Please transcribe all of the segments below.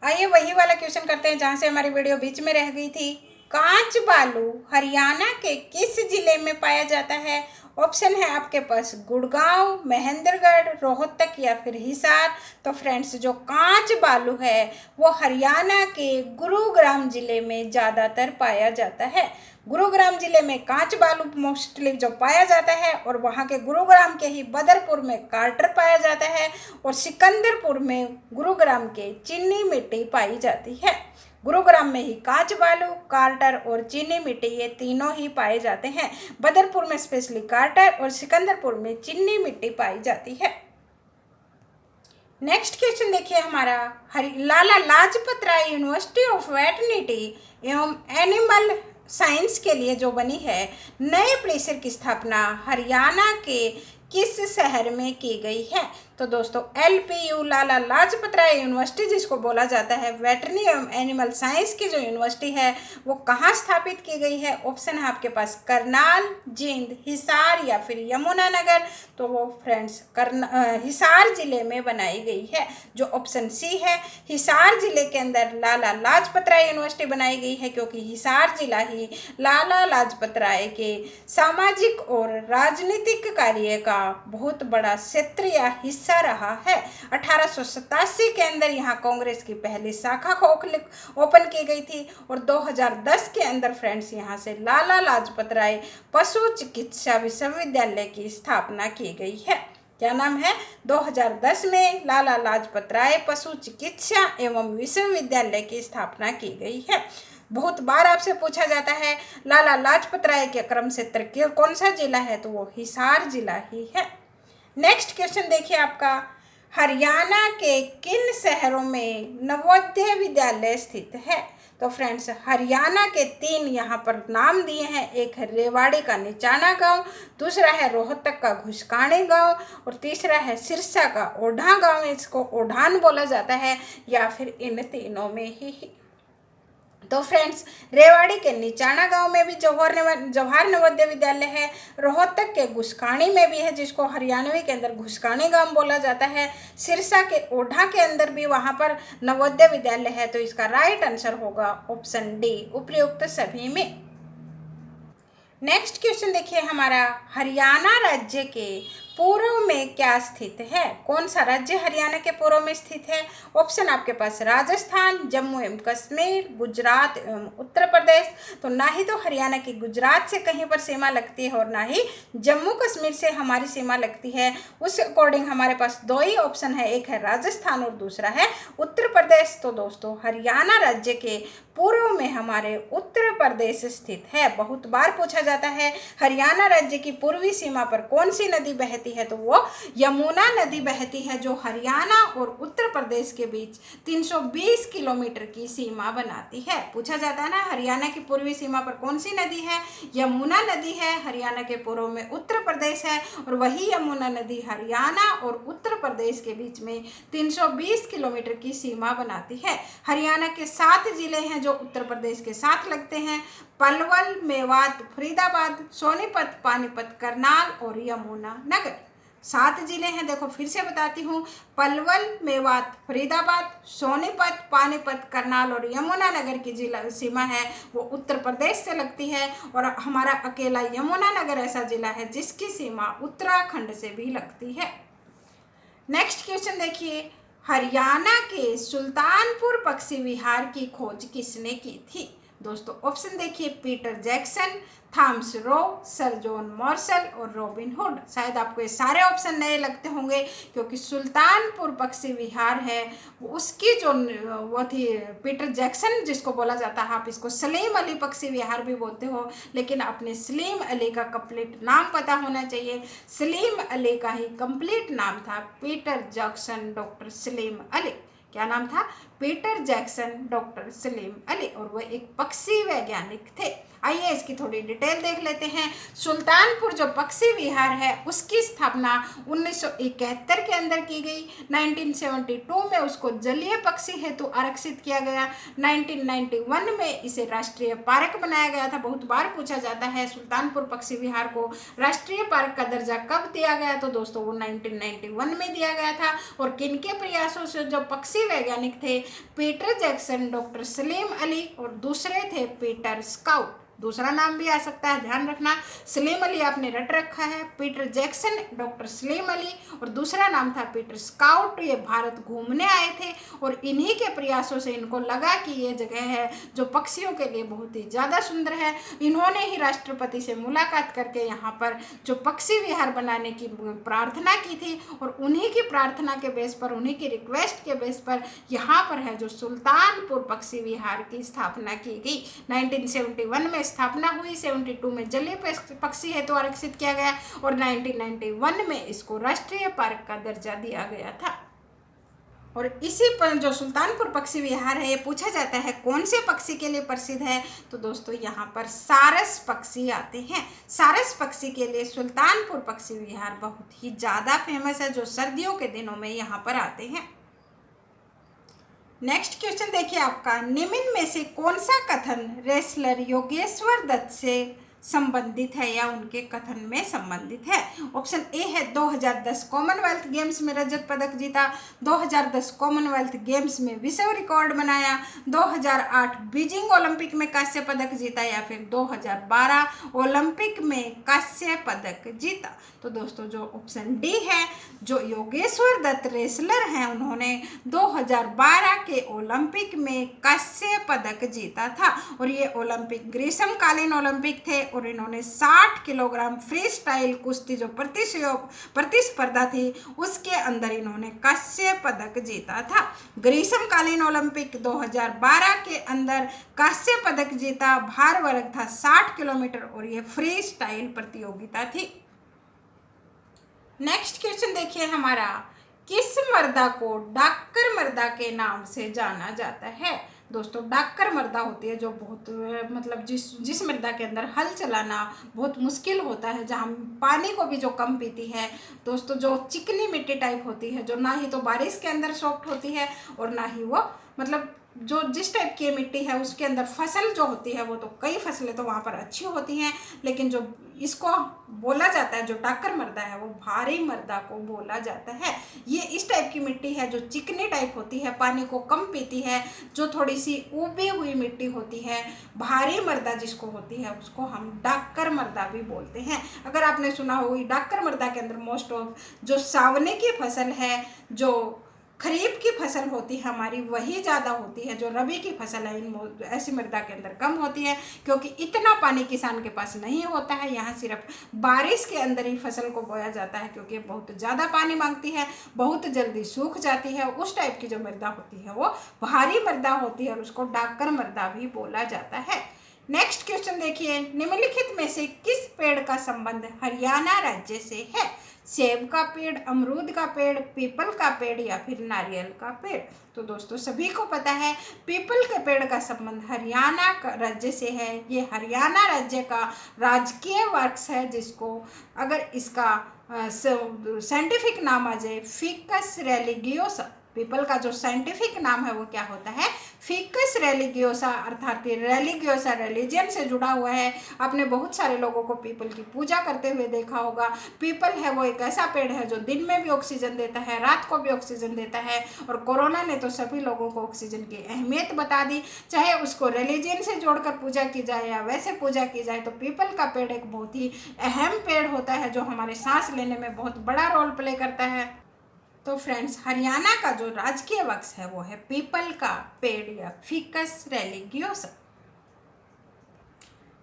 आइए वही वाला क्वेश्चन करते हैं जहाँ से हमारी वीडियो बीच में रह गई थी। कांच बालू हरियाणा के किस जिले में पाया जाता है? ऑप्शन है आपके पास गुड़गांव, महेंद्रगढ़, रोहतक या फिर हिसार। तो फ्रेंड्स, जो कांच बालू है वो हरियाणा के गुरुग्राम जिले में ज़्यादातर पाया जाता है। गुरुग्राम जिले में कांच बालू मोस्टली जो पाया जाता है, और वहाँ के गुरुग्राम के ही बदरपुर में कार्टर पाया जाता है, और सिकंदरपुर में गुरुग्राम के चीनी मिट्टी पाई जाती है। गुरुग्राम में ही कांच बालू, कार्टर और चीनी मिट्टी ये तीनों ही पाए जाते हैं। बदरपुर में स्पेशली कार्टर और सिकंदरपुर में चीनी मिट्टी पाई जाती है। नेक्स्ट क्वेश्चन देखिए हमारा, Lala Lajpat Rai university of veterinary एवं एनिमल साइंस के लिए जो बनी है नए परिसर की स्थापना हरियाणा के किस शहर में की गई है? तो दोस्तों, LPU लाला लाजपत राय यूनिवर्सिटी जिसको बोला जाता है वेटरनरी एवं एनिमल साइंस की जो यूनिवर्सिटी है वो कहाँ स्थापित की गई है? ऑप्शन है आपके पास करनाल, जींद, हिसार या फिर यमुनानगर। तो वो फ्रेंड्स हिसार जिले में बनाई गई है, जो ऑप्शन सी है। हिसार जिले के अंदर लाला लाजपत राय यूनिवर्सिटी बनाई गई है, क्योंकि हिसार जिला ही लाला लाजपत राय के सामाजिक और राजनीतिक कार्य का बहुत बड़ा क्षेत्र या हिस्सा रहा है। 1887 के अंदर यहाँ कांग्रेस की पहली शाखा को ओपन की गई थी, और 2010 के अंदर फ्रेंड्स यहाँ से लाला लाजपत राय पशु चिकित्सा विश्वविद्यालय की स्थापना की गई है। क्या नाम है? 2010 में लाला लाजपत राय पशु चिकित्सा एवं विश्वविद्यालय की स्थापना की गई है। बहुत बार आपसे पूछा जाता है लाला लाजपत राय के क्रम क्षेत्र कौन सा जिला है? तो वो हिसार जिला ही है। नेक्स्ट क्वेश्चन देखिए आपका, हरियाणा के किन शहरों में नवोदय विद्यालय स्थित है? तो फ्रेंड्स, हरियाणा के 3 यहाँ पर नाम दिए हैं। एक है रेवाड़ी का निचाना गांव, दूसरा है रोहतक का घुसकाणी गांव, और तीसरा है सिरसा का ओढ़ा गांव। इसको ओढ़ान बोला जाता है, या फिर इन तीनों में ही। तो फ्रेंड्स, रेवाड़ी के निचाना गांव में भी जवाहर नवोदय विद्यालय है। रोहतक के घुसकाणी में भी है, जिसको हरियाणवी के अंदर घुसकाणी गांव बोला जाता है। सिरसा के ओढ़ा के अंदर भी वहां पर नवोदय विद्यालय है। तो इसका राइट आंसर होगा ऑप्शन डी, उपर्युक्त सभी में। नेक्स्ट क्वेश्चन देखिए हमारा, हरियाणा राज्य के पूर्व में क्या स्थित है? कौन सा राज्य हरियाणा के पूर्व में स्थित है? ऑप्शन आपके पास राजस्थान, जम्मू एवं कश्मीर, गुजरात एवं उत्तर प्रदेश। तो ना ही तो हरियाणा की गुजरात से कहीं पर सीमा लगती है, और ना ही जम्मू कश्मीर से हमारी सीमा लगती है। उस अकॉर्डिंग हमारे पास 2 ही ऑप्शन है, एक है राजस्थान और दूसरा है उत्तर प्रदेश। तो दोस्तों, हरियाणा राज्य के पूर्व में हमारे उत्तर प्रदेश स्थित है। बहुत बार पूछा जाता है हरियाणा राज्य की पूर्वी सीमा पर कौन सी नदी बहती है? तो वो यमुना नदी बहती है, जो हरियाणा और उत्तर प्रदेश के बीच 320 किलोमीटर की सीमा बनाती है। पूछा जाता है ना, हरियाणा की पूर्वी सीमा पर कौन सी नदी है? यमुना नदी है। हरियाणा के पूर्व में उत्तर प्रदेश है, और वही यमुना नदी हरियाणा और उत्तर प्रदेश के बीच में 320 किलोमीटर की सीमा बनाती है। हरियाणा के 7 जिले हैं जो उत्तर प्रदेश के साथ लगते हैं: पलवल, मेवात, फरीदाबाद, सोनीपत, पानीपत, करनाल और यमुनानगर। 7 जिले हैं। देखो फिर से बताती हूँ, पलवल, मेवात, फरीदाबाद, सोनीपत, पानीपत, करनाल और यमुनानगर की जिला सीमा है वो उत्तर प्रदेश से लगती है, और हमारा अकेला यमुनानगर ऐसा जिला है जिसकी सीमा उत्तराखंड से भी लगती है। नेक्स्ट क्वेश्चन देखिए, हरियाणा के सुल्तानपुर पक्षी विहार की खोज किसने की थी? दोस्तों, ऑप्शन देखिए, Peter Jackson, Thomas Roe, sir John Marshall और रॉबिन हुड। शायद आपको ये सारे ऑप्शन नए लगते होंगे, क्योंकि सुल्तानपुर पक्षी विहार है उसकी जो वो थी पीटर जैक्सन जिसको बोला जाता है। आप इसको सलीम अली पक्षी विहार भी बोलते हो, लेकिन अपने सलीम अली का कंप्लीट नाम पता होना चाहिए। सलीम अली का ही कंप्लीट नाम था Peter Jackson doctor Salim Ali. क्या नाम था? Peter Jackson doctor Salim Ali, और वह एक पक्षी वैज्ञानिक थे। आइए इसकी थोड़ी डिटेल देख लेते हैं। सुल्तानपुर जो पक्षी विहार है उसकी स्थापना 1971 के अंदर की गई। 1972 में उसको जलीय पक्षी हेतु आरक्षित किया गया। 1991 में इसे राष्ट्रीय पार्क बनाया गया था। बहुत बार पूछा जाता है सुल्तानपुर पक्षी विहार को राष्ट्रीय पार्क का दर्जा कब दिया गया, तो दोस्तों वो 1991 में दिया गया था। और किनके प्रयासों से, जो पक्षी वैज्ञानिक थे Peter Jackson, doctor Salim Ali और दूसरे थे पीटर स्काउट। दूसरा नाम भी आ सकता है, ध्यान रखना। सलीम अली आपने रट रखा है, Peter Jackson, doctor Salim Ali और दूसरा नाम था पीटर स्काउट। ये भारत घूमने आए थे और इन्हीं के प्रयासों से इनको लगा कि ये जगह है जो पक्षियों के लिए बहुत ही ज़्यादा सुंदर है। इन्होंने ही राष्ट्रपति से मुलाकात करके यहाँ पर जो पक्षी विहार बनाने की प्रार्थना की थी और उन्हीं की प्रार्थना के बेस पर, उन्हीं की रिक्वेस्ट के बेस पर यहाँ पर है जो सुल्तानपुर पक्षी विहार की स्थापना की गई। 1971 में स्थापना हुई, 72 में जलीय पक्षी हेतु आरक्षित किया गया और 1991 में इसको राष्ट्रीय पार्क का दर्जा दिया गया था। और इसी पर जो सुल्तानपुर पक्षी विहार है, ये पूछा जाता है कौन से पक्षी के लिए प्रसिद्ध है, तो दोस्तों यहाँ पर सारस पक्षी आते हैं। सारस पक्षी के लिए सुल्तानपुर पक्षी विहार बहुत ही ज़्यादा फेमस है, जो सर्दियों के दिनों में यहाँ पर आते हैं। नेक्स्ट क्वेश्चन देखिए आपका, निम्न में से कौन सा कथन रेसलर योगेश्वर दत्त से संबंधित है या उनके कथन में संबंधित है। ऑप्शन ए है 2010 कॉमनवेल्थ गेम्स में रजत पदक जीता, 2010 कॉमनवेल्थ गेम्स में विश्व रिकॉर्ड बनाया, 2008 बीजिंग ओलंपिक में कांस्य पदक जीता या फिर 2012 ओलंपिक में कांस्य पदक जीता। तो दोस्तों जो ऑप्शन डी है, जो योगेश्वर दत्त रेसलर हैं उन्होंने 2012 के ओलंपिक में कांस्य पदक जीता था और ये ओलंपिक ग्रीष्मकालीन ओलंपिक थे और इन्होंने 60 किलोग्राम फ्री स्टाइल कुश्ती जो प्रतिस्पर्धा थी उसके अंदर इन्होंने कांस्य पदक जीता था। ग्रीष्मकालीन ओलंपिक 2012 के अंदर कांस्य पदक जीता। भार वर्ग था 60 किलोमीटर और ये फ्री स्टाइल प्रतियोगिता थी। नेक्स्ट क्वेश्चन देखिए हमारा, किस मर्दा को डाक्कर मर्दा के नाम से जाना जाता है। दोस्तों डाक्कर मर्दा होती है जो बहुत मतलब जिस मृदा के अंदर हल चलाना बहुत मुश्किल होता है, जहाँ पानी को भी जो कम पीती है। दोस्तों जो चिकनी मिट्टी टाइप होती है, जो ना ही तो बारिश के अंदर सॉफ्ट होती है और ना ही वो मतलब जो जिस टाइप की मिट्टी है उसके अंदर फसल जो होती है वो तो कई फसलें तो वहाँ पर अच्छी होती हैं, लेकिन जो इसको बोला जाता है जो डाक्कर मृदा है वो भारी मृदा को बोला जाता है। ये इस टाइप की मिट्टी है जो चिकनी टाइप होती है, पानी को कम पीती है, जो थोड़ी सी उबी हुई मिट्टी होती है। भारी मृदा जिसको होती है उसको हम डाक्कर मृदा भी बोलते हैं। अगर आपने सुना हो डाक्कर मृदा के अंदर मोस्ट ऑफ जो सावने की फसल है, जो खरीफ की फसल होती है हमारी, वही ज़्यादा होती है। जो रबी की फसल है इन ऐसी मृदा के अंदर कम होती है, क्योंकि इतना पानी किसान के पास नहीं होता है। यहाँ सिर्फ बारिश के अंदर ही फसल को बोया जाता है, क्योंकि बहुत ज़्यादा पानी मांगती है, बहुत जल्दी सूख जाती है। उस टाइप की जो मृदा होती है वो भारी मृदा होती है और उसको डाक्कर मृदा भी बोला जाता है। नेक्स्ट क्वेश्चन देखिए, निम्नलिखित में से किस पेड़ का संबंध हरियाणा राज्य से है। सेब का पेड़, अमरूद का पेड़, पीपल का पेड़ या फिर नारियल का पेड़। तो दोस्तों सभी को पता है पीपल के पेड़ का संबंध हरियाणा राज्य से है। ये हरियाणा राज्य का राजकीय वृक्ष है, जिसको अगर इसका साइंटिफिक नाम आ जाए फिकस रेलिगियोसा। पीपल का जो साइंटिफिक नाम है वो क्या होता है, फिकस रेलिगियोसा, अर्थात रेलिगियोसा रिलीजन से जुड़ा हुआ है। आपने बहुत सारे लोगों को पीपल की पूजा करते हुए देखा होगा। पीपल है वो एक ऐसा पेड़ है जो दिन में भी ऑक्सीजन देता है, रात को भी ऑक्सीजन देता है। और कोरोना ने तो सभी लोगों को ऑक्सीजन की अहमियत बता दी। चाहे उसको रिलीजन से जोड़कर पूजा की जाए या वैसे पूजा की जाए, तो पीपल का पेड़ एक बहुत ही अहम पेड़ होता है जो हमारे सांस लेने में बहुत बड़ा रोल प्ले करता है। तो फ्रेंड्स हरियाणा का जो राजकीय वृक्ष है वो है पीपल का पेड़ या फिकस रेलिगियोसा।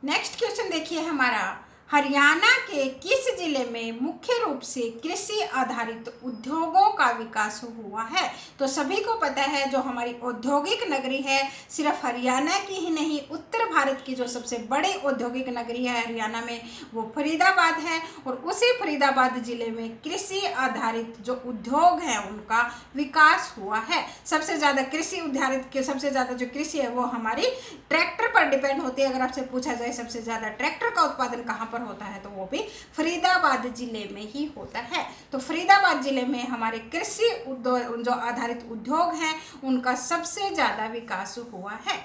नेक्स्ट क्वेश्चन देखिए हमारा, हरियाणा के किस जिले में मुख्य रूप से कृषि आधारित उद्योगों का विकास हुआ है? तो सभी को पता है जो हमारी औद्योगिक नगरी है, सिर्फ हरियाणा की ही नहीं, उत्तर भारत की जो सबसे बड़ी औद्योगिक नगरी है हरियाणा में, वो फरीदाबाद है। और उसी फरीदाबाद जिले में कृषि आधारित जो उद्योग हैं उनका विकास हुआ है। सबसे ज़्यादा कृषि आधारित के सबसे ज़्यादा जो कृषि है वो हमारी ट्रैक्टर पर डिपेंड होती है। अगर आपसे पूछा जाए सबसे ज़्यादा ट्रैक्टर का उत्पादन कहाँ पर होता है, तो वो भी फरीदाबाद जिले में ही होता है। तो फरीदाबाद जिले में हमारे कृषि उद्योग जो आधारित उद्योग हैं उनका सबसे ज़्यादा विकास हुआ है।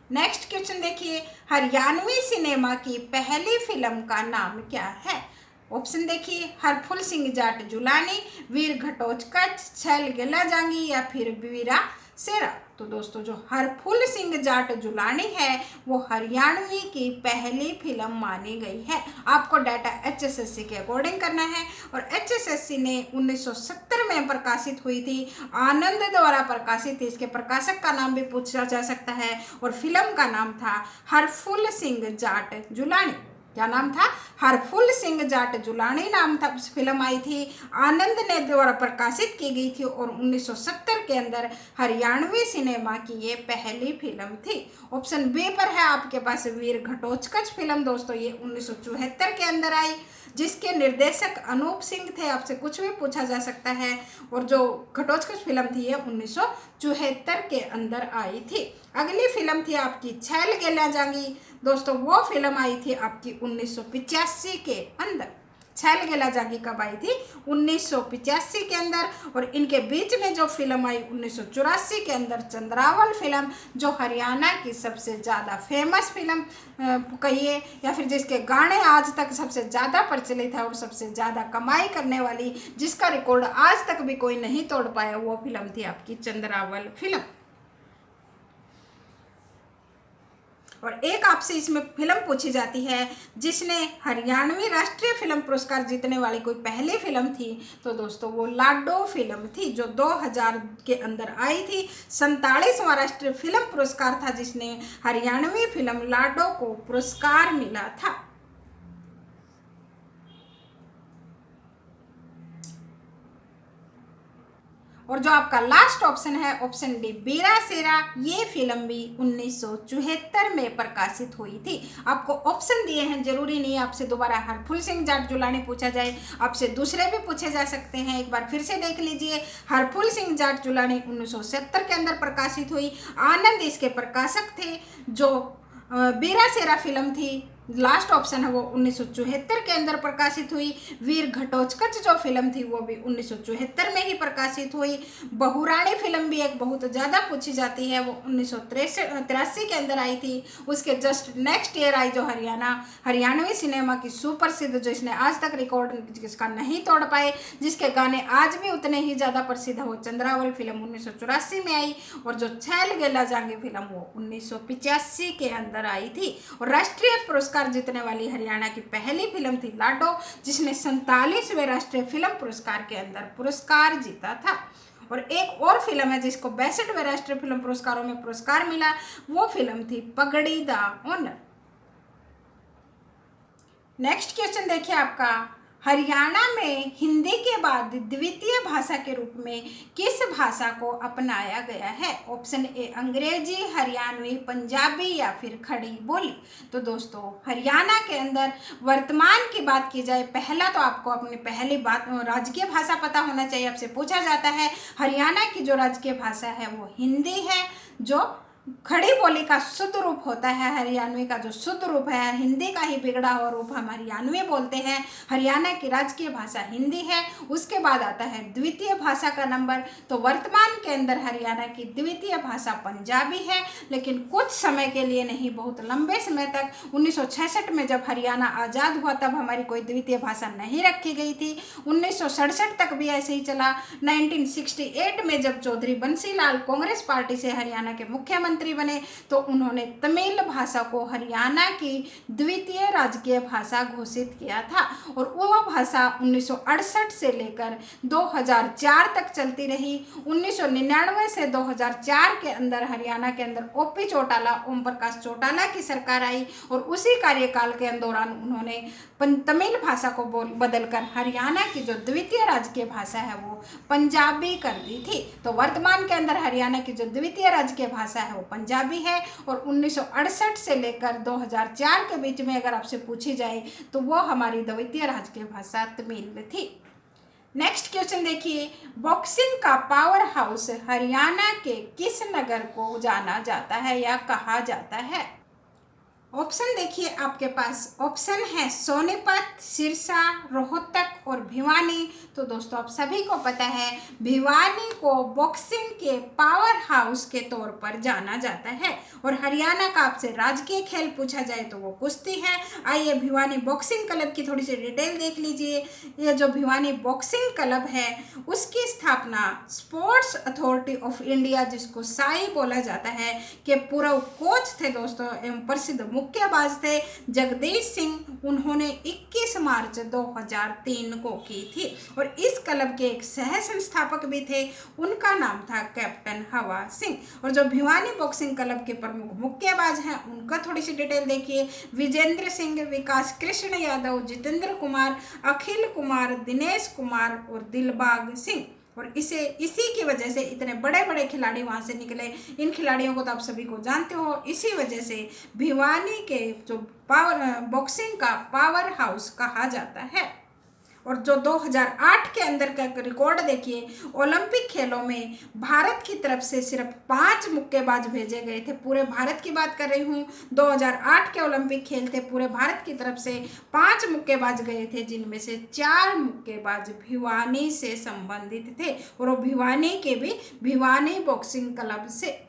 नेक्स्ट क्वेश्चन देखिए, हरियाणवी सिनेमा की पहली फिल्म का नाम क्या है? ऑप्शन देखिए, हरफुल सिंह जाट जुलानी, वीर घटोत्कच, छैल गेला जांगी या फिर वीरा सेरा। तो दोस्तों जो हरफुल सिंह जाट जुलानी है वो हरियाणवी की पहली फिल्म मानी गई है। आपको डाटा HSSC के अकॉर्डिंग करना है और HSSC ने 1970 में प्रकाशित हुई थी, आनंद द्वारा प्रकाशित थी। इसके प्रकाशक का नाम भी पूछा जा सकता है और फिल्म का नाम था हरफुल सिंह जाट जुलानी। क्या नाम था? हरफुल सिंह जाट जुलानी नाम था। फिल्म आई थी, आनंद ने द्वारा प्रकाशित की गई थी और 1970 के अंदर हरियाणवी सिनेमा की ये पहली फिल्म थी। ऑप्शन बी पर है आपके पास वीर घटोत्कच फिल्म। दोस्तों ये 1974 के अंदर आई, जिसके निर्देशक अनूप सिंह थे। आपसे कुछ भी पूछा जा सकता है। और जो घटोत्कच फिल्म थी ये 1974 के अंदर आई थी। अगली फिल्म थी आपकी छैल गेला जांगी। दोस्तों वो फिल्म आई थी आपकी 1985 के अंदर। छैल गेला जांगी कब आई थी? 1985 के अंदर। और इनके बीच में जो फिल्म आई 1984 के अंदर, चंद्रावल फिल्म, जो हरियाणा की सबसे ज़्यादा फेमस फिल्म कहिए या फिर जिसके गाने आज तक सबसे ज़्यादा प्रचलित है और सबसे ज़्यादा कमाई करने वाली, जिसका रिकॉर्ड आज तक भी कोई नहीं तोड़ पाया, वो फिल्म थी आपकी चंद्रावल फिल्म। और एक आपसे इसमें फिल्म पूछी जाती है जिसने हरियाणवी राष्ट्रीय फिल्म पुरस्कार जीतने वाली कोई पहली फिल्म थी, तो दोस्तों वो लाडो फिल्म थी जो 2000 के अंदर आई थी। 47वां राष्ट्रीय फिल्म पुरस्कार था जिसने हरियाणवी फिल्म लाडो को पुरस्कार मिला था। और जो आपका लास्ट ऑप्शन है ऑप्शन डी वीरा सेरा, ये फिल्म भी 1974 में प्रकाशित हुई थी। आपको ऑप्शन दिए हैं, जरूरी नहीं आपसे दोबारा हरफुल सिंह जाट जुलानी पूछा जाए, आपसे दूसरे भी पूछे जा सकते हैं। एक बार फिर से देख लीजिए, हरफुल सिंह जाट जुलानी 1970 के अंदर प्रकाशित हुई, आनंद इसके प्रकाशक थे। जो वीरा सेरा फिल्म थी, लास्ट ऑप्शन है, वो 1974 के अंदर प्रकाशित हुई। वीर घटोत्कच जो फिल्म थी वो भी 1974 में ही प्रकाशित हुई। बहुरानी फिल्म भी एक बहुत ज़्यादा पूछी जाती है, वो 1983 के अंदर आई थी। उसके जस्ट नेक्स्ट ईयर आई जो हरियाणवी सिनेमा की सुप्रसिद्ध, जो इसने आज तक रिकॉर्ड जिसका नहीं तोड़ पाए, जिसके गाने आज भी उतने ही ज़्यादा प्रसिद्ध है, वो चंद्रावल फिल्म 1984 में आई। और जो छैल गेला जांगी फिल्म वो 1985 के अंदर आई थी। और राष्ट्रीय पुरस्कार जीतने वाली हरियाणा की पहली फिल्म थी लाडो, जिसने 47वें राष्ट्रीय फिल्म पुरस्कार के अंदर पुरस्कार जीता था। और एक और फिल्म है जिसको 62वें राष्ट्रीय फिल्म पुरस्कारों में पुरस्कार मिला, वो फिल्म थी पगड़ी द ऑनर। नेक्स्ट क्वेश्चन देखिए आपका, हरियाणा में हिंदी के बाद द्वितीय भाषा के रूप में किस भाषा को अपनाया गया है? ऑप्शन ए अंग्रेजी, हरियाणवी, पंजाबी या फिर खड़ी बोली। तो दोस्तों हरियाणा के अंदर वर्तमान की बात की जाए, पहला तो आपको अपनी पहली बात राजकीय भाषा पता होना चाहिए। आपसे पूछा जाता है हरियाणा की जो राजकीय भाषा है वो हिंदी है। जो खड़ी बोली का शुद्ध रूप होता है, हरियाणवी का जो शुद्ध रूप है, हिंदी का ही बिगड़ा हुआ रूप हम हरियाणवी बोलते हैं। हरियाणा की राजकीय भाषा हिंदी है। उसके बाद आता है द्वितीय भाषा का नंबर, तो वर्तमान के अंदर हरियाणा की द्वितीय भाषा पंजाबी है, लेकिन कुछ समय के लिए नहीं, बहुत लंबे समय तक 1966 में जब हरियाणा आज़ाद हुआ तब हमारी कोई द्वितीय भाषा नहीं रखी गई थी। 1967 तक भी ऐसे ही चला। 1968 में जब चौधरी बंसी लाल कांग्रेस पार्टी से हरियाणा के मुख्यमंत्री मुख्यमंत्री बने तो उन्होंने तमिल भाषा को हरियाणा की द्वितीय राजकीय भाषा घोषित किया था और वह भाषा 1968 से लेकर 2004 तक चलती रही। 1999 से 2004 के अंदर हरियाणा के अंदर ओपी चौटाला, ओम प्रकाश चौटाला की सरकार आई और उसी कार्यकाल के दौरान उन्होंने तमिल भाषा को बदलकर हरियाणा की जो द्वितीय राजकीय भाषा है वो पंजाबी कर दी थी। तो वर्तमान के अंदर हरियाणा की जो द्वितीय राजकीय भाषा है वो पंजाबी है और 1968 से लेकर 2004 के बीच में अगर आपसे पूछी जाए तो वो हमारी द्वितीय राजकीय भाषा तमिल थी। नेक्स्ट क्वेश्चन देखिए, बॉक्सिंग का पावर हाउस हरियाणा के किस नगर को जाना जाता है या कहा जाता है? ऑप्शन देखिए आपके पास, ऑप्शन है सोनीपत, सिरसा, रोहतक और भिवानी। तो दोस्तों आप सभी को पता है भिवानी को बॉक्सिंग के पावर हाउस के तौर पर जाना जाता है और हरियाणा का आपसे राजकीय खेल पूछा जाए तो वो कुश्ती है। आइए भिवानी बॉक्सिंग क्लब की थोड़ी सी डिटेल देख लीजिए। ये जो भिवानी बॉक्सिंग क्लब है उसकी स्थापना स्पोर्ट्स अथॉरिटी ऑफ इंडिया, जिसको साई बोला जाता है, के पूर्व कोच थे दोस्तों एवं प्रसिद्ध मुक्केबाज थे जगदीश सिंह। उन्होंने 21 मार्च 2003 को की थी और इस क्लब के एक सह संस्थापक भी थे, उनका नाम था कैप्टन हवा सिंह। और जो भिवानी बॉक्सिंग क्लब के प्रमुख मुक्केबाज हैं उनका थोड़ी सी डिटेल देखिए। विजेंद्र सिंह, विकास कृष्ण यादव, जितेंद्र कुमार, अखिल कुमार, दिनेश कुमार और दिलबाग सिंह। और इसी की वजह से इतने बड़े बड़े खिलाड़ी वहाँ से निकले। इन खिलाड़ियों को तो आप सभी को जानते हो। इसी वजह से भिवानी के जो बॉक्सिंग का पावर हाउस कहा जाता है। और जो 2008 के अंदर का रिकॉर्ड देखिए, ओलंपिक खेलों में भारत की तरफ से सिर्फ 5 मुक्केबाज भेजे गए थे। पूरे भारत की बात कर रही हूँ, 2008 के ओलंपिक खेल थे, पूरे भारत की तरफ से 5 मुक्केबाज गए थे, जिनमें से 4 मुक्केबाज भिवानी से संबंधित थे और वो भिवानी के भी भिवानी बॉक्सिंग क्लब से।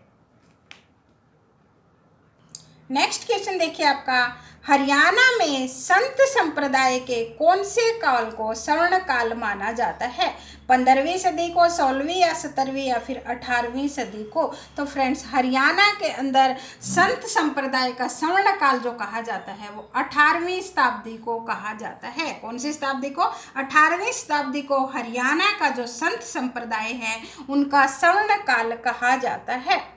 नेक्स्ट क्वेश्चन देखिए आपका, हरियाणा में संत संप्रदाय के कौन से काल को स्वर्ण काल माना जाता है? 15वीं सदी को, 16वीं या 17वीं या फिर 18वीं सदी को? तो फ्रेंड्स हरियाणा के अंदर संत संप्रदाय का स्वर्ण काल जो कहा जाता है वो 18वीं शताब्दी को कहा जाता है। कौन सी शताब्दी को? 18वीं शताब्दी को हरियाणा का जो संत संप्रदाय है उनका स्वर्ण काल कहा जाता है।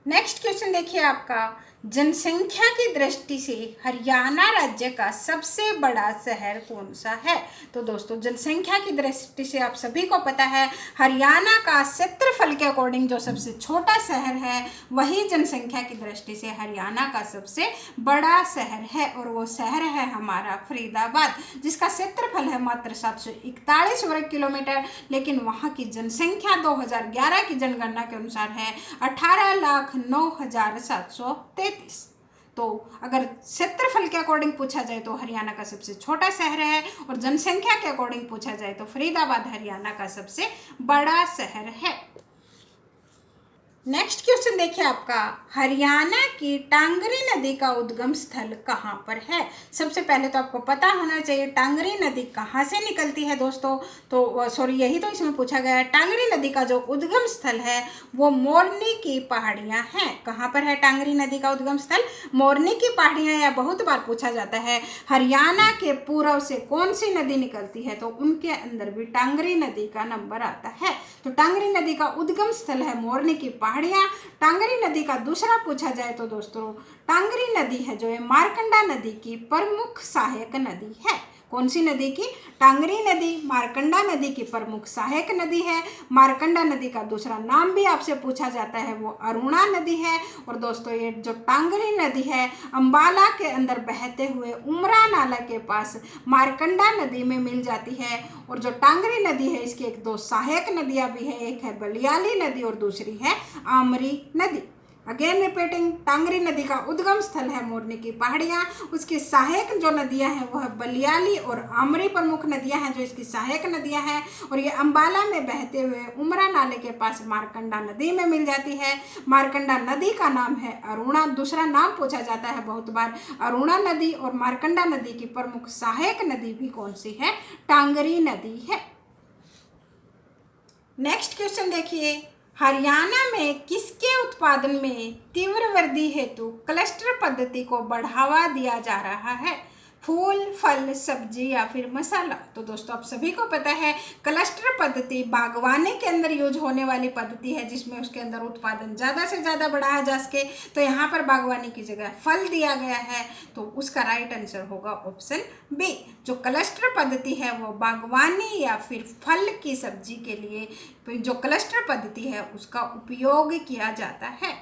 नेक्स्ट क्वेश्चन देखिए आपका, जनसंख्या की दृष्टि से हरियाणा राज्य का सबसे बड़ा शहर कौन सा है? तो दोस्तों जनसंख्या की दृष्टि से आप सभी को पता है हरियाणा का क्षेत्रफल के अकॉर्डिंग जो सबसे छोटा शहर है वही जनसंख्या की दृष्टि से हरियाणा का सबसे बड़ा शहर है और वो शहर है हमारा फरीदाबाद, जिसका क्षेत्रफल है मात्र 741 वर्ग किलोमीटर। लेकिन वहाँ की जनसंख्या 2011 की जनगणना के अनुसार है 18,09,733। तो अगर क्षेत्रफल के अकॉर्डिंग पूछा जाए तो हरियाणा का सबसे छोटा शहर है और जनसंख्या के अकॉर्डिंग पूछा जाए तो फरीदाबाद हरियाणा का सबसे बड़ा शहर है। नेक्स्ट क्वेश्चन देखिए आपका, हरियाणा की टांगरी नदी का उद्गम स्थल कहाँ पर है? सबसे पहले तो आपको पता होना चाहिए टांगरी नदी कहाँ से निकलती है दोस्तों। तो सॉरी, यही तो इसमें पूछा गया है। टांगरी नदी का जो उद्गम स्थल है वो मोरनी की पहाड़ियाँ हैं। कहाँ पर है टांगरी नदी का उद्गम स्थल? मोरनी की पहाड़ियाँ। या बहुत बार पूछा जाता है हरियाणा के पूर्व से कौन सी नदी निकलती है, तो उनके अंदर भी टांगरी नदी का नंबर आता है। तो टांगरी नदी का उद्गम स्थल है मोरनी की पहाड़ियाँ। टांगरी नदी का दूसरा पूछा जाए तो दोस्तों टांगरी नदी है जो है मारकंडा नदी की प्रमुख सहायक नदी है। कौन सी नदी की? टांगरी नदी मारकंडा नदी की प्रमुख सहायक नदी है। मारकंडा नदी का दूसरा नाम भी आपसे पूछा जाता है वो अरुणा नदी है। और दोस्तों ये जो टांगरी नदी है अंबाला के अंदर बहते हुए उमरा नाला के पास मारकंडा नदी में मिल जाती है। और जो टांगरी नदी है इसकी एक दो सहायक नदियाँ भी है, एक है बलियाली नदी और दूसरी है आमरी नदी। अगेन रिपीटिंग, टांगरी नदी का उद्गम स्थल है मोरनी की पहाड़ियाँ। उसकी सहायक जो नदियाँ हैं वह बलियाली और आमरी प्रमुख नदियाँ हैं जो इसकी सहायक नदियाँ हैं। और ये अंबाला में बहते हुए उमरा नाले के पास मारकंडा नदी में मिल जाती है। मारकंडा नदी का नाम है अरुणा। दूसरा नाम पूछा जाता है बहुत बार अरुणा नदी। और मारकंडा नदी की प्रमुख सहायक नदी भी कौन सी है? टांगरी नदी है। नेक्स्ट क्वेश्चन देखिए, हरियाणा में किसके उत्पादन में तीव्र वृद्धि हेतु क्लस्टर पद्धति को बढ़ावा दिया जा रहा है? फूल, फल, सब्जी या फिर मसाला? तो दोस्तों आप सभी को पता है क्लस्टर पद्धति बागवानी के अंदर यूज होने वाली पद्धति है, जिसमें उसके अंदर उत्पादन ज़्यादा से ज़्यादा बढ़ाया जा सके। तो यहाँ पर बागवानी की जगह फल दिया गया है, तो उसका राइट आंसर होगा ऑप्शन बी। जो क्लस्टर पद्धति है वो बागवानी या फिर फल की सब्जी के लिए जो क्लस्टर पद्धति है उसका उपयोग किया जाता है।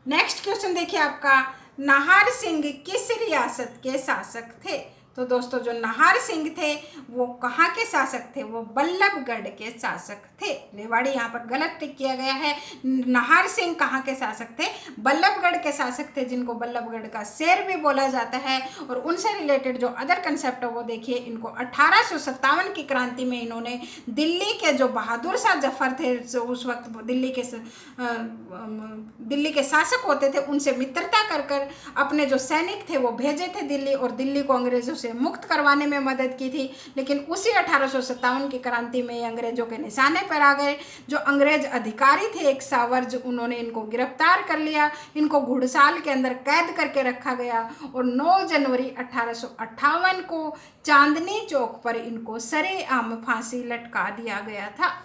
नेक्स्ट क्वेश्चन देखिए आपका, नाहर सिंह किस रियासत के शासक थे? तो दोस्तों जो नाहर सिंह थे वो कहाँ के शासक थे? वो बल्लभगढ़ के शासक थे। रेवाड़ी यहाँ पर गलत टिक किया गया है। नाहर सिंह कहाँ के शासक थे? बल्लभगढ़ के शासक थे, जिनको बल्लभगढ़ का शेर भी बोला जाता है। और उनसे रिलेटेड जो अदर कंसेप्ट है वो देखिए, इनको 1857 की क्रांति में इन्होंने दिल्ली के जो बहादुर शाह जफर थे, जो उस वक्त दिल्ली के शासक होते थे, उनसे मित्रता कर अपने जो सैनिक थे वो भेजे थे दिल्ली, और दिल्ली को अंग्रेजों से मुक्त करवाने में मदद की थी। लेकिन उसी 1857 की क्रांति में अंग्रेजों के निशाने पर आ गए। जो अंग्रेज अधिकारी थे एक सावर्ज, उन्होंने इनको गिरफ्तार कर लिया। इनको घुड़साल के अंदर कैद करके रखा गया और 9 जनवरी 1858 को चांदनी चौक पर इनको सरेआम फांसी लटका दिया गया था।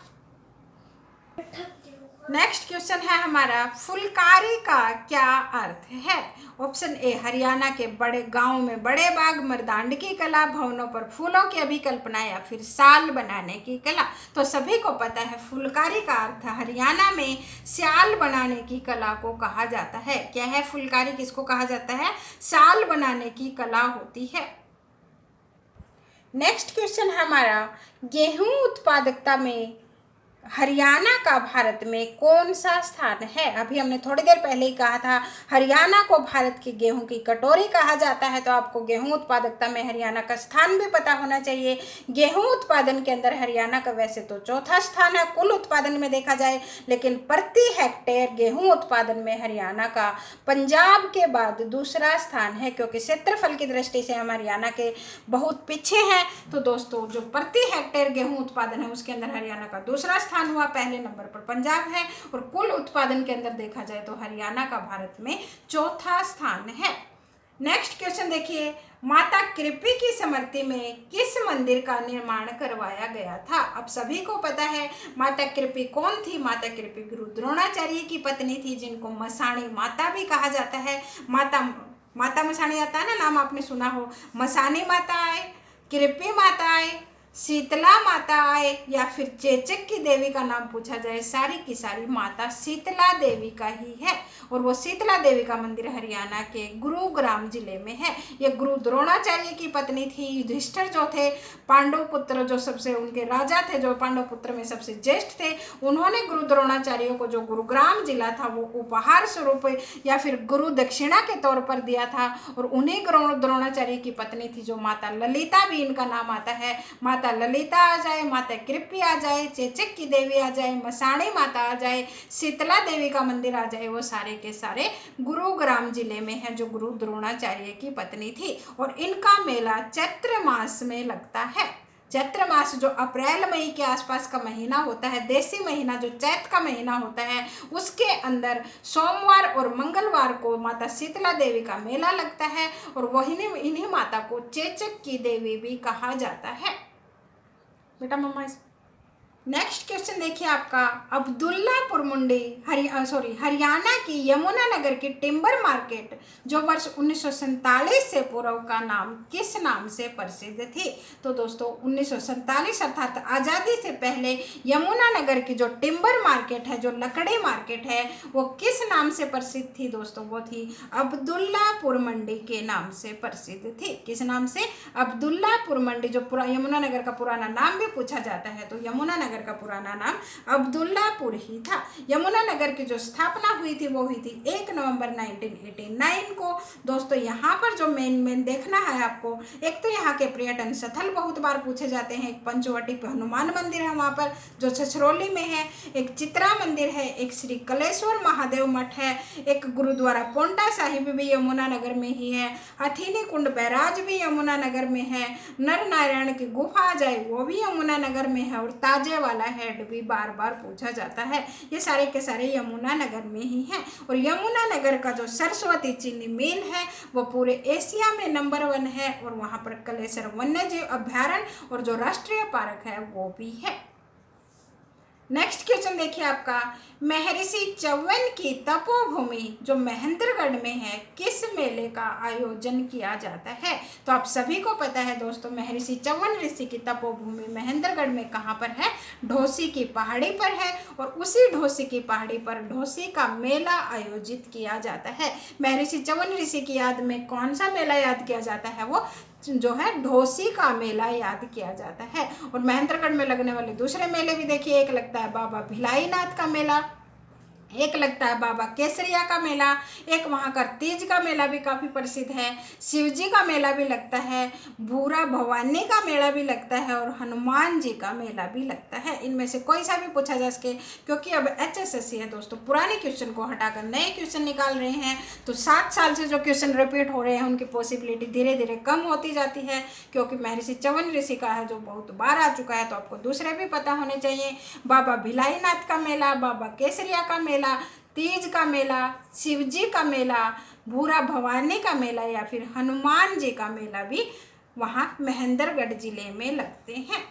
नेक्स्ट क्वेश्चन है हमारा, फुलकारी का क्या अर्थ है? ऑप्शन ए, हरियाणा के बड़े गांव में बड़े बाग, मर्दांड की कला, भवनों पर फूलों की अभिकल्पना या फिर शाल बनाने की कला। तो सभी को पता है फुलकारी का अर्थ हरियाणा में शाल बनाने की कला को कहा जाता है। क्या है फुलकारी? किसको कहा जाता है? शाल बनाने की कला होती है। नेक्स्ट क्वेश्चन हमारा, गेहूं उत्पादकता में हरियाणा का भारत में कौन सा स्थान है? अभी हमने थोड़ी देर पहले ही कहा था हरियाणा को भारत की गेहूं की कटोरी कहा जाता है, तो आपको गेहूं उत्पादकता में हरियाणा का स्थान भी पता होना चाहिए। गेहूं उत्पादन के अंदर हरियाणा का वैसे तो चौथा स्थान है कुल उत्पादन में देखा जाए, लेकिन प्रति हेक्टेयर गेहूं उत्पादन में हरियाणा का पंजाब के बाद दूसरा स्थान है, क्योंकि क्षेत्रफल की दृष्टि से हम हरियाणा के बहुत पीछे हैं। तो दोस्तों जो प्रति हेक्टेयर गेहूं उत्पादन है उसके अंदर हरियाणा का दूसरा स्थान हुआ, पहले नंबर पर पंजाब है, और कुल उत्पादन के अंदर देखा जाए तो हरियाणा का भारत में चौथा स्थान है। नेक्स्ट क्वेश्चन देखिए, माता कृपी की स्मृति में किस मंदिर का निर्माण करवाया गया था? अब सभी को पता है माता कृपी कौन थी। माता कृपी गुरु द्रोणाचार्य की पत्नी थी, जिनको मसाणी माता भी कहा जाता है। माता मसाणी आता है ना, नाम आपने सुना हो। मसानी माता आए, कृपी माता आए, शीतला माता आए, या फिर चेचक की देवी का नाम पूछा जाए, सारी की सारी माता शीतला देवी का ही है। और वो शीतला देवी का मंदिर हरियाणा के गुरुग्राम जिले में है। ये गुरु द्रोणाचार्य की पत्नी थी। युधिष्ठिर जो थे पांडव पुत्र, जो सबसे उनके राजा थे, जो पांडव पुत्र में सबसे ज्येष्ठ थे, उन्होंने गुरु द्रोणाचार्य को जो गुरुग्राम जिला था वो उपहार स्वरूप या फिर गुरु दक्षिणा के तौर पर दिया था। और उन्हीं गुरु द्रोणाचार्य की पत्नी थी जो माता ललिता भी इनका नाम आता है। माता ललिता आ जाए, माता कृपी आ जाए, चेचक की देवी आ जाए, मसाणी माता आ जाए, शीतला देवी का मंदिर आ जाए, वो सारे के सारे गुरुग्राम जिले में है, जो गुरु द्रोणाचार्य की पत्नी थी। और इनका मेला चैत्र मास में लगता है। चैत्र मास जो अप्रैल मई के आसपास का महीना होता है, देसी महीना जो चैत का महीना होता है, उसके अंदर सोमवार और मंगलवार को माता शीतला देवी का मेला लगता है। और वही इन्हीं माता को चेचक की देवी भी कहा जाता है। बेटा मम्मा नेक्स्ट क्वेश्चन देखिए आपका, अब्दुल्लापुर मंडी हरियाणा की यमुनानगर की टिम्बर मार्केट जो वर्ष 1947 से पूर्व का नाम किस नाम से प्रसिद्ध थी? तो दोस्तों 1947 अर्थात आज़ादी से पहले यमुनानगर की जो टिम्बर मार्केट है, जो लकड़ी मार्केट है, वो किस नाम से प्रसिद्ध थी दोस्तों? वो थी अब्दुल्लापुर मंडी के नाम से प्रसिद्ध थी। किस नाम से? अब्दुल्लापुर मंडी। जो यमुनानगर का पुराना नाम भी पूछा जाता है तो यमुनानगर का पुराना नाम अब्दुल्लापुर ही था। यमुनानगर की जो स्थापना हुई थी वो हुई थी 1 नवंबर 1989 को। दोस्तों यहाँ पर जो मेन देखना है आपको, एक तो यहाँ के पर्यटन स्थल बहुत बार पूछे जाते हैं। एक पंचवटी पे हनुमान मंदिर है वहाँ पर जो छछरौली में है, एक चित्रा मंदिर है, एक श्री कलेश्वर महादेव मठ है, एक गुरुद्वारा पोंटा साहिब भी यमुनानगर में ही है, हथीनी कुंड बैराज भी यमुनानगर में है, नर नारायण की गुफा आ जाए वो भी यमुनानगर में है, और ताजे वाला हेड भी बार बार पूछा जाता है। ये सारे के सारे यमुनानगर में ही हैं। और यमुनानगर का जो सरस्वती चीनी मिल है वो पूरे एशिया में नंबर 1 है। और वहाँ पर कलेसर वन्यजीव अभ्यारण्य और जो राष्ट्रीय पार्क है वो भी है। नेक्स्ट क्वेश्चन देखिए आपका, महर्षि च्यवन की तपोभूमि जो महेंद्रगढ़ में है किस मेले का आयोजन किया जाता है? तो आप सभी को पता है दोस्तों, महर्षि च्यवन ऋषि की तपोभूमि महेंद्रगढ़ में कहाँ पर है? ढोसी की पहाड़ी पर है। और उसी ढोसी की पहाड़ी पर ढोसी का मेला आयोजित किया जाता है। महर्षि च्यवन ऋषि की याद में कौन सा मेला याद किया जाता है? वो जो है ढोसी का मेला याद किया जाता है। और महेंद्रगढ़ में लगने वाले दूसरे मेले भी देखिए, एक लगता है बाबा भिलाईनाथ का मेला, एक लगता है बाबा केसरिया का मेला, एक वहाँ का तीज का मेला भी काफ़ी प्रसिद्ध है, शिवजी का मेला भी लगता है, भूरा भवानी का मेला भी लगता है और हनुमान जी का मेला भी लगता है। इनमें से कोई सा भी पूछा जा सके, क्योंकि अब HSSC है दोस्तों, पुराने क्वेश्चन को हटाकर नए क्वेश्चन निकाल रहे हैं। तो 7 साल से जो क्वेश्चन रिपीट हो रहे हैं उनकी पॉसिबिलिटी धीरे धीरे कम होती जाती है, क्योंकि महर्षि च्यवन ऋषि का है जो बहुत बार आ चुका है। तो आपको दूसरे भी पता होने चाहिए, बाबा भिलाईनाथ का मेला, बाबा केसरिया का मेला, तीज का मेला, शिवजी का मेला, भूरा भवानी का मेला या फिर हनुमान जी का मेला भी वहाँ महेंद्रगढ़ जिले में लगते हैं।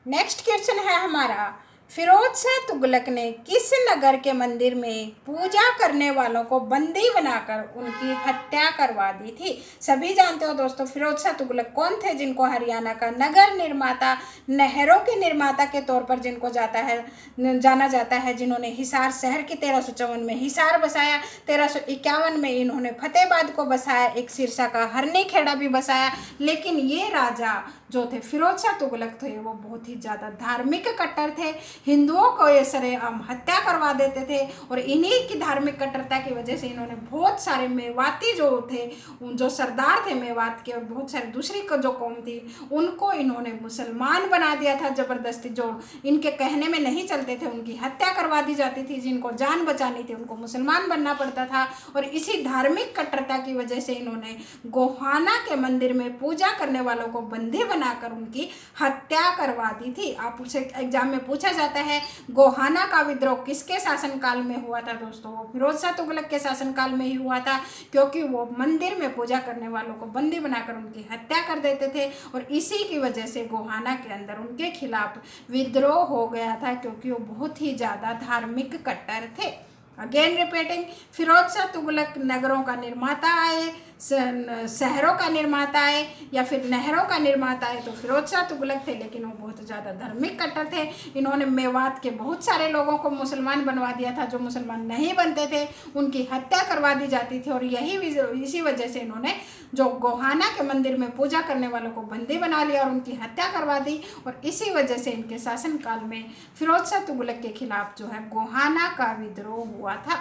नेक्स्ट क्वेश्चन है हमारा, फिरोज शाह तुगलक ने किस नगर के मंदिर में पूजा करने वालों को बंदी बनाकर उनकी हत्या करवा दी थी? सभी जानते हो दोस्तों, फिरोज शाह तुगलक कौन थे? जिनको हरियाणा का नगर निर्माता, नहरों के निर्माता के तौर पर जिनको जाना जाता है, जिन्होंने हिसार शहर की 1354 में हिसार बसाया, 1351 में इन्होंने फतेहाबाद को बसाया, एक सिरसा का हरनी खेड़ा भी बसाया। लेकिन ये राजा जो थे फिरोज शाह तुगलक थे वो बहुत ही ज़्यादा धार्मिक कट्टर थे। हिंदुओं को ये सरेआम हत्या करवा देते थे और इन्हीं की धार्मिक कट्टरता की वजह से इन्होंने बहुत सारे मेवाती जो थे, जो सरदार थे मेवात के, और बहुत सारे दूसरी जो कौम थी उनको इन्होंने मुसलमान बना दिया था ज़बरदस्ती। जो इनके कहने में नहीं चलते थे उनकी हत्या करवा दी जाती थी, जिनको जान बचानी थी उनको मुसलमान बनना पड़ता था। और इसी धार्मिक कट्टरता की वजह से इन्होंने गोहाना के मंदिर में पूजा करने वालों को बंदी बनाकर उनकी हत्या करवा दी थी। आप उसे एग्जाम में पूछा जाता है गोहाना का विद्रोह किसके शासनकाल में हुआ था? दोस्तों वो फिरोज शाह तुगलक के शासनकाल में ही हुआ था, क्योंकि वो मंदिर में पूजा करने वालों को बंदी बनाकर उनकी हत्या कर देते थे। और इसी की वजह से गोहाना के अंदर उनके खिलाफ विद्रोह हो गया था, क्योंकि वो बहुत ही ज़्यादा धार्मिक कट्टर थे। अगेन रिपीटिंग, फिरोज शाह तुगलक नगरों का निर्माता आए, शहरों का निर्माता आए या फिर नहरों का निर्माता आए तो फिरोज शाह तुगलक थे, लेकिन वो बहुत ज़्यादा धार्मिक कट्टर थे। इन्होंने मेवात के बहुत सारे लोगों को मुसलमान बनवा दिया था, जो मुसलमान नहीं बनते थे उनकी हत्या करवा दी जाती थी। और इसी वजह से इन्होंने जो गोहाना के मंदिर में पूजा करने वालों को बंदी बना लिया और उनकी हत्या करवा दी। और इसी वजह से इनके शासनकाल में फिरोज शाह तुगलक के खिलाफ जो है गोहाना का विद्रोह हुआ था।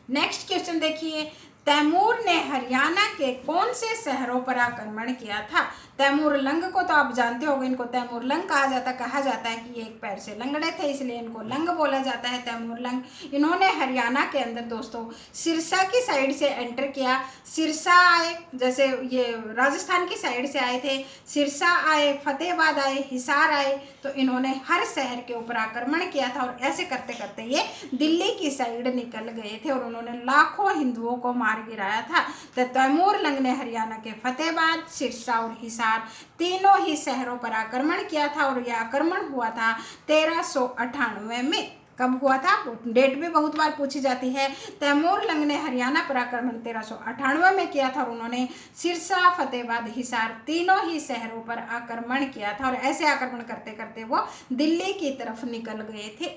नेक्स्ट क्वेश्चन देखिए, तैमूर ने हरियाणा के कौन से शहरों पर आक्रमण किया था? तैमूर लंग को तो आप जानते होंगे, इनको तैमूर लंग कहा जाता है कि ये एक पैर से लंगड़े थे, इसलिए इनको लंग बोला जाता है, तैमूर लंग। इन्होंने हरियाणा के अंदर दोस्तों सिरसा की साइड से एंटर किया। सिरसा आए, जैसे ये राजस्थान की साइड से आए थे, सिरसा आए, फतेहाबाद आए, हिसार आए, तो इन्होंने हर शहर के ऊपर आक्रमण किया था। और ऐसे करते करते ये दिल्ली की साइड निकल गए थे और उन्होंने लाखों हिंदुओं को मार गिराया था। तो तैमूर लंग ने हरियाणा के फतेहाबाद, सिरसा और हिसार तीनों ही शहरों पर आक्रमण किया था। और यह आक्रमण हुआ था 1398 में। कब हुआ था? डेट भी बहुत बार पूछी जाती है। तैमूर लंग ने हरियाणा पर आक्रमण 1398 में किया था और उन्होंने सिरसा, फतेहाबाद, हिसार तीनों ही शहरों पर आक्रमण किया था। और ऐसे आक्रमण करते करते वो दिल्ली की तरफ निकल गए थे।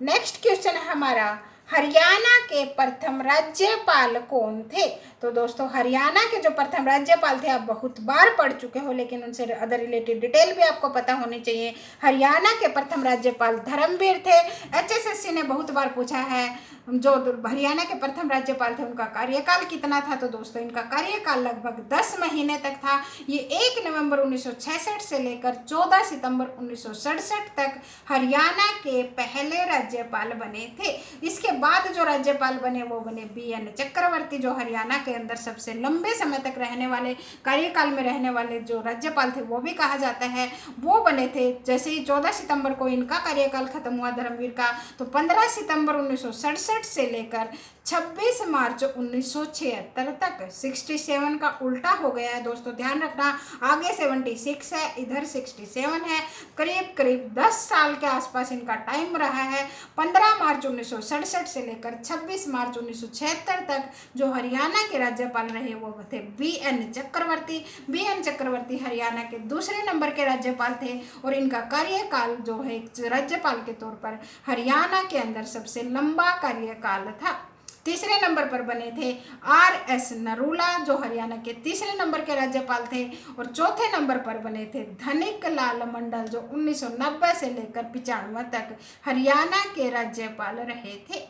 नेक्स्ट क्वेश्चन है हमारा, हरियाणा के प्रथम राज्यपाल कौन थे? तो दोस्तों हरियाणा के जो प्रथम राज्यपाल थे आप बहुत बार पढ़ चुके हो, लेकिन उनसे अदर रिलेटेड डिटेल भी आपको पता होनी चाहिए। हरियाणा के प्रथम राज्यपाल धर्मवीर थे। HSSC ने बहुत बार पूछा है जो हरियाणा के प्रथम राज्यपाल थे उनका कार्यकाल कितना था? तो दोस्तों इनका कार्यकाल लगभग 10 महीने तक था। ये 1 नवंबर 1966 से लेकर 14 सितंबर 1967 तक हरियाणा के पहले राज्यपाल बने थे। इसके बाद जो राज्यपाल बने वो बने BN चक्रवर्ती, जो हरियाणा के के अंदर सबसे लंबे समय तक रहने वाले, कार्यकाल में रहने वाले जो राज्यपाल थे वो भी कहा जाता है। वो बने थे जैसे ही 14 सितंबर को इनका कार्यकाल खत्म हुआ धर्मवीर का, तो 15 सितंबर 1967 से लेकर 26 मार्च 1976 तक 67 का उल्टा हो गया है दोस्तों, ध्यान रखना। आगे 76 है, इधर 67 है। करीब करीब 10 साल के आसपास इनका टाइम रहा है। 15 मार्च 1967 से लेकर 26 मार्च 1976 तक जो हरियाणा के राज्यपाल रहे वो थे BN चक्रवर्ती। BN चक्रवर्ती हरियाणा के दूसरे नंबर के राज्यपाल थे और इनका कार्यकाल जो है राज्यपाल के तौर पर हरियाणा के अंदर सबसे लंबा कार्यकाल था। तीसरे नंबर पर बने थे RS नरूला, जो हरियाणा के तीसरे नंबर के राज्यपाल थे। और चौथे नंबर पर बने थे धनिक लाल मंडल, जो 1990 से लेकर 95 तक हरियाणा के राज्यपाल रहे थे।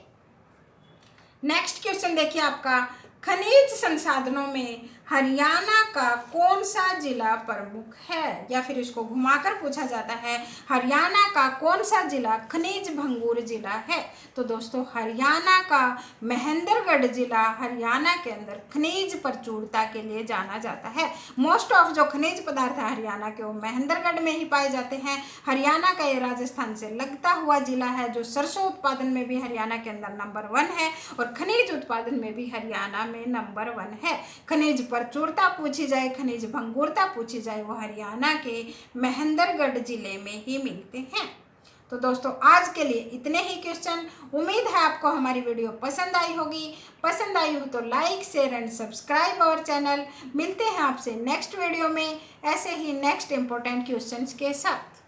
नेक्स्ट क्वेश्चन देखिए आपका, खनिज संसाधनों में हरियाणा का कौन सा जिला प्रमुख है, या फिर इसको घुमाकर पूछा जाता है हरियाणा का कौन सा जिला खनिज भंगुर जिला है। तो दोस्तों हरियाणा का महेंद्रगढ़ जिला हरियाणा के अंदर खनिज प्रचुरता के लिए जाना जाता है। मोस्ट ऑफ जो खनिज पदार्थ है हरियाणा के वो महेंद्रगढ़ में ही पाए जाते हैं। हरियाणा का ये राजस्थान से लगता हुआ जिला है, जो सरसों उत्पादन में भी हरियाणा के अंदर नंबर 1 है और खनिज उत्पादन में भी हरियाणा में नंबर 1 है। खनिज प्रचुरता पूछी जाए, खनिज भंगुरता पूछी जाए, वो हरियाणा के महेंद्रगढ़ जिले में ही मिलते हैं। तो दोस्तों आज के लिए इतने ही क्वेश्चन। उम्मीद है आपको हमारी वीडियो पसंद आई होगी। पसंद आई हो तो like, share and subscribe our channel. मिलते हैं आपसे नेक्स्ट वीडियो में ऐसे ही नेक्स्ट इंपॉर्टेंट क्वेश्चंस के साथ।